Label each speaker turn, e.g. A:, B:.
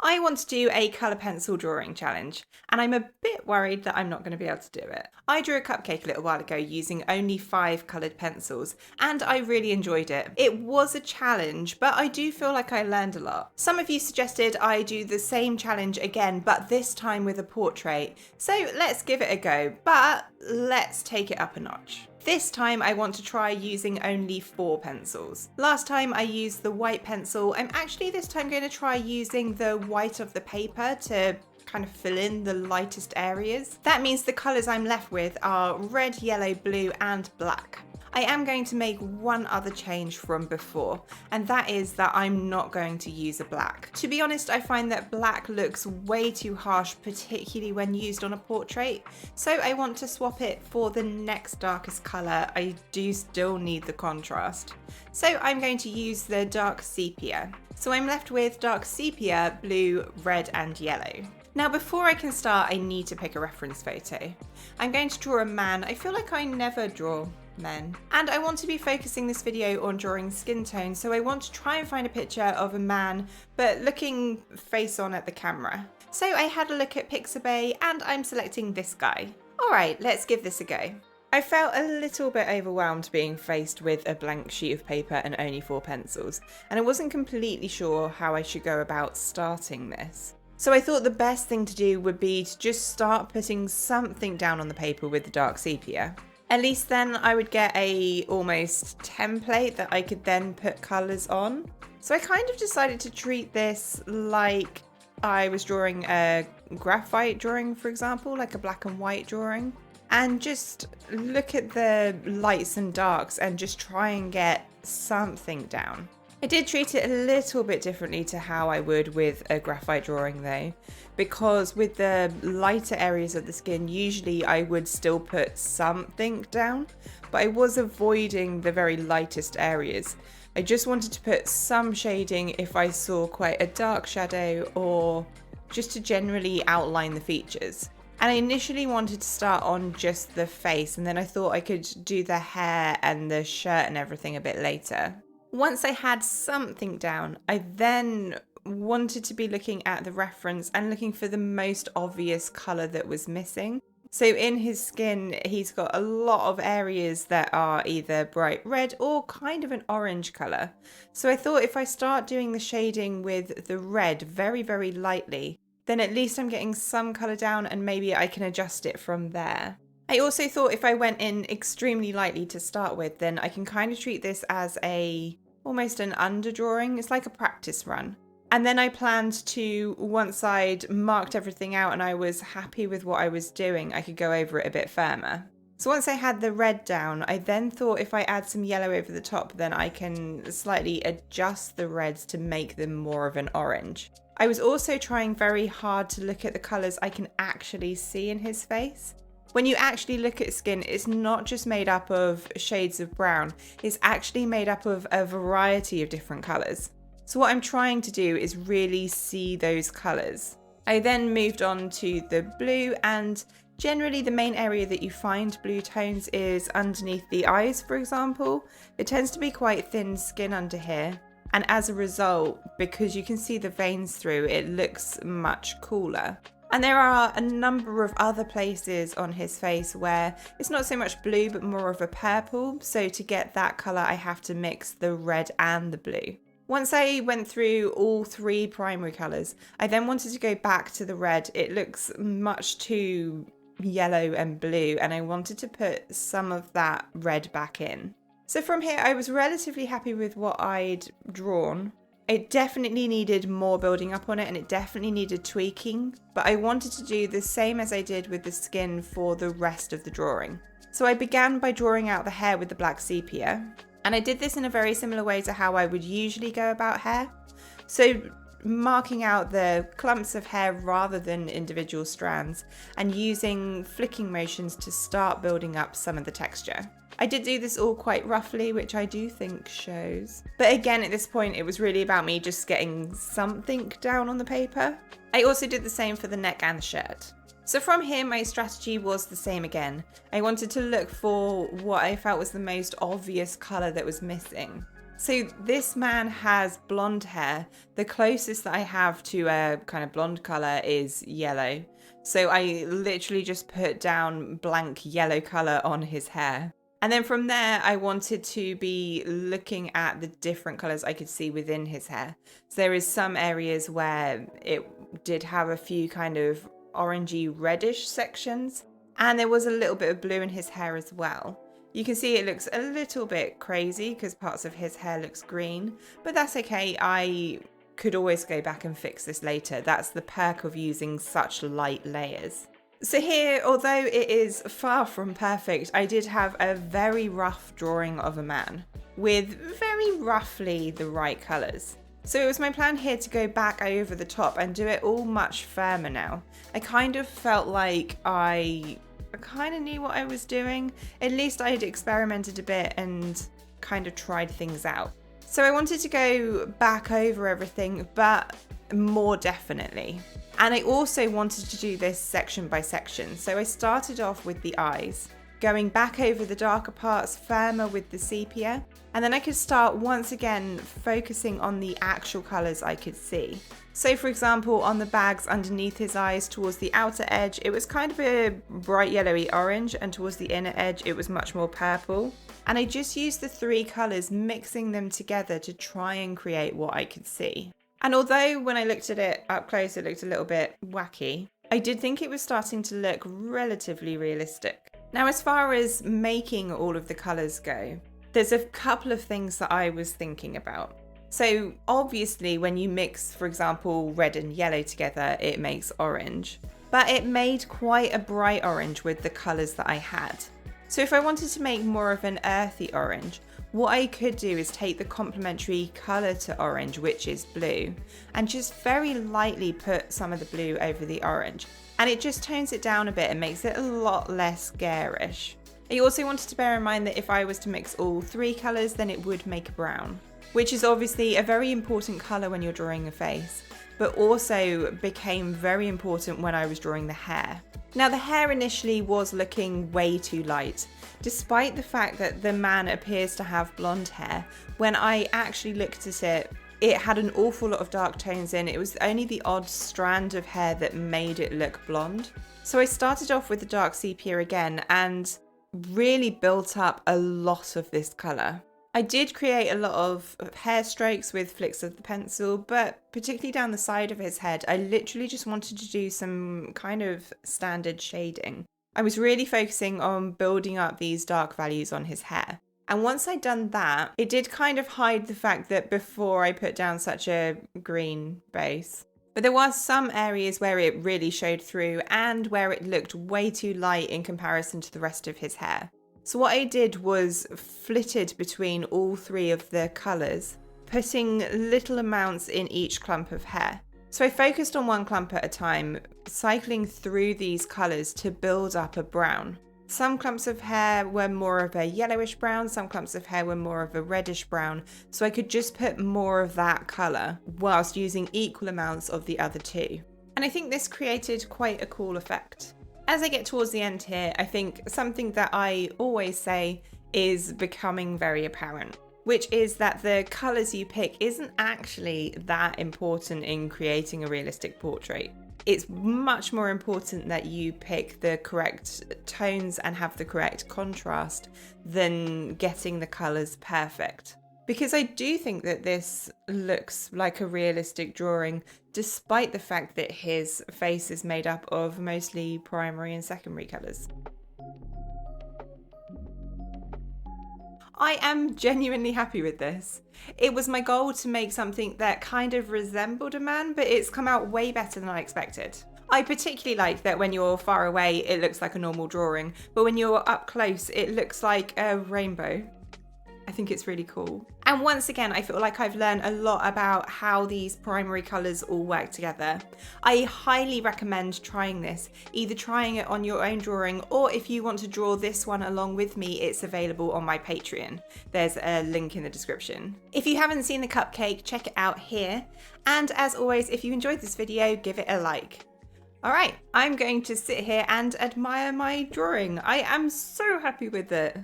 A: I want to do a colour pencil drawing challenge, and I'm a bit worried that I'm not going to be able to do it. I drew a cupcake a little while ago using only 5 coloured pencils, and I really enjoyed it. It was a challenge, but I do feel like I learned a lot. Some of you suggested I do the same challenge again, but this time with a portrait. So let's give it a go, but let's take it up a notch. This time I want to try using only 4 pencils. Last time I used the white pencil. I'm actually this time going to try using the white of the paper to kind of fill in the lightest areas. That means the colours I'm left with are red, yellow, blue and black. I am going to make one other change from before, and that is that I'm not going to use a black. To be honest, I find that black looks way too harsh, particularly when used on a portrait, so I want to swap it for the next darkest colour. I do still need the contrast. So I'm going to use the dark sepia. So I'm left with dark sepia, blue, red and yellow. Now before I can start, I need to pick a reference photo. I'm going to draw a man. I feel like I never draw men. And I want to be focusing this video on drawing skin tone, so I want to try and find a picture of a man, but looking face on at the camera. So I had a look at Pixabay and I'm selecting this guy. Alright, let's give this a go. I felt a little bit overwhelmed being faced with a blank sheet of paper and only 4 pencils, and I wasn't completely sure how I should go about starting this. So I thought the best thing to do would be to just start putting something down on the paper with the dark sepia. At least then I would get a almost template that I could then put colours on. So I kind of decided to treat this like I was drawing a graphite drawing, for example, like a black and white drawing, and just look at the lights and darks and just try and get something down. I did treat it a little bit differently to how I would with a graphite drawing though, because with the lighter areas of the skin, usually I would still put something down, but I was avoiding the very lightest areas. I just wanted to put some shading if I saw quite a dark shadow, or just to generally outline the features. And I initially wanted to start on just the face, and then I thought I could do the hair and the shirt and everything a bit later. Once I had something down, I then wanted to be looking at the reference and looking for the most obvious colour that was missing. So in his skin, he's got a lot of areas that are either bright red or kind of an orange colour. So I thought if I start doing the shading with the red very, very lightly, then at least I'm getting some colour down and maybe I can adjust it from there. I also thought if I went in extremely lightly to start with, then I can kind of treat this as almost an underdrawing. It's like a practice run. And then I planned to, once I'd marked everything out and I was happy with what I was doing, I could go over it a bit firmer. So once I had the red down, I then thought if I add some yellow over the top, then I can slightly adjust the reds to make them more of an orange. I was also trying very hard to look at the colours I can actually see in his face. When you actually look at skin, it's not just made up of shades of brown, it's actually made up of a variety of different colours. So what I'm trying to do is really see those colours. I then moved on to the blue, and generally the main area that you find blue tones is underneath the eyes, for example. It tends to be quite thin skin under here, and as a result, because you can see the veins through, it looks much cooler. And there are a number of other places on his face where it's not so much blue but more of a purple, so to get that colour I have to mix the red and the blue. Once I went through all 3 primary colours, I then wanted to go back to the red. It looks much too yellow and blue, and I wanted to put some of that red back in. So from here I was relatively happy with what I'd drawn. It definitely needed more building up on it, and it definitely needed tweaking, but I wanted to do the same as I did with the skin for the rest of the drawing. So I began by drawing out the hair with the black sepia, and I did this in a very similar way to how I would usually go about hair. So marking out the clumps of hair rather than individual strands, and using flicking motions to start building up some of the texture. I did do this all quite roughly, which I do think shows. But again, at this point, it was really about me just getting something down on the paper. I also did the same for the neck and the shirt. So from here, my strategy was the same again. I wanted to look for what I felt was the most obvious colour that was missing. So this man has blonde hair. The closest that I have to a kind of blonde colour is yellow. So I literally just put down blank yellow colour on his hair. And then from there, I wanted to be looking at the different colours I could see within his hair. So there is some areas where it did have a few kind of orangey reddish sections. And there was a little bit of blue in his hair as well. You can see it looks a little bit crazy because parts of his hair looks green, but that's okay. I could always go back and fix this later. That's the perk of using such light layers. So here, although it is far from perfect, I did have a very rough drawing of a man with very roughly the right colours. So it was my plan here to go back over the top and do it all much firmer now. I kind of felt like I kind of knew what I was doing. At least I had experimented a bit and kind of tried things out. So I wanted to go back over everything, but more definitely. And I also wanted to do this section by section. So I started off with the eyes, going back over the darker parts, firmer with the sepia. And then I could start once again focusing on the actual colours I could see. So for example, on the bags underneath his eyes towards the outer edge, it was kind of a bright yellowy orange, and towards the inner edge, it was much more purple. And I just used the three colours, mixing them together to try and create what I could see. And although when I looked at it up close, it looked a little bit wacky, I did think it was starting to look relatively realistic. Now, as far as making all of the colours go, there's a couple of things that I was thinking about. So obviously when you mix, for example, red and yellow together, it makes orange. But it made quite a bright orange with the colours that I had. So if I wanted to make more of an earthy orange, what I could do is take the complementary colour to orange, which is blue, and just very lightly put some of the blue over the orange. And it just tones it down a bit and makes it a lot less garish. I also wanted to bear in mind that if I was to mix all three colours, then it would make a brown, which is obviously a very important colour when you're drawing a face, but also became very important when I was drawing the hair. Now, the hair initially was looking way too light. Despite the fact that the man appears to have blonde hair, when I actually looked at it, it had an awful lot of dark tones in. It was only the odd strand of hair that made it look blonde. So I started off with the dark sepia again and really built up a lot of this colour. I did create a lot of hair strokes with flicks of the pencil, but particularly down the side of his head, I literally just wanted to do some kind of standard shading. I was really focusing on building up these dark values on his hair. And once I'd done that, it did kind of hide the fact that before I put down such a green base. But there was some areas where it really showed through and where it looked way too light in comparison to the rest of his hair. So what I did was flitted between all three of the colours, putting little amounts in each clump of hair. So I focused on one clump at a time, cycling through these colours to build up a brown. Some clumps of hair were more of a yellowish brown, some clumps of hair were more of a reddish brown, so I could just put more of that colour whilst using equal amounts of the other two. And I think this created quite a cool effect. As I get towards the end here, I think something that I always say is becoming very apparent, which is that the colours you pick isn't actually that important in creating a realistic portrait. It's much more important that you pick the correct tones and have the correct contrast than getting the colours perfect. Because I do think that this looks like a realistic drawing, despite the fact that his face is made up of mostly primary and secondary colours. I am genuinely happy with this. It was my goal to make something that kind of resembled a man, but it's come out way better than I expected. I particularly like that when you're far away, it looks like a normal drawing, but when you're up close, it looks like a rainbow. I think it's really cool. And once again, I feel like I've learned a lot about how these primary colours all work together. I highly recommend trying this, either trying it on your own drawing, or if you want to draw this one along with me, it's available on my Patreon. There's a link in the description. If you haven't seen the cupcake, check it out here. And as always, if you enjoyed this video, give it a like. All right, I'm going to sit here and admire my drawing. I am so happy with it.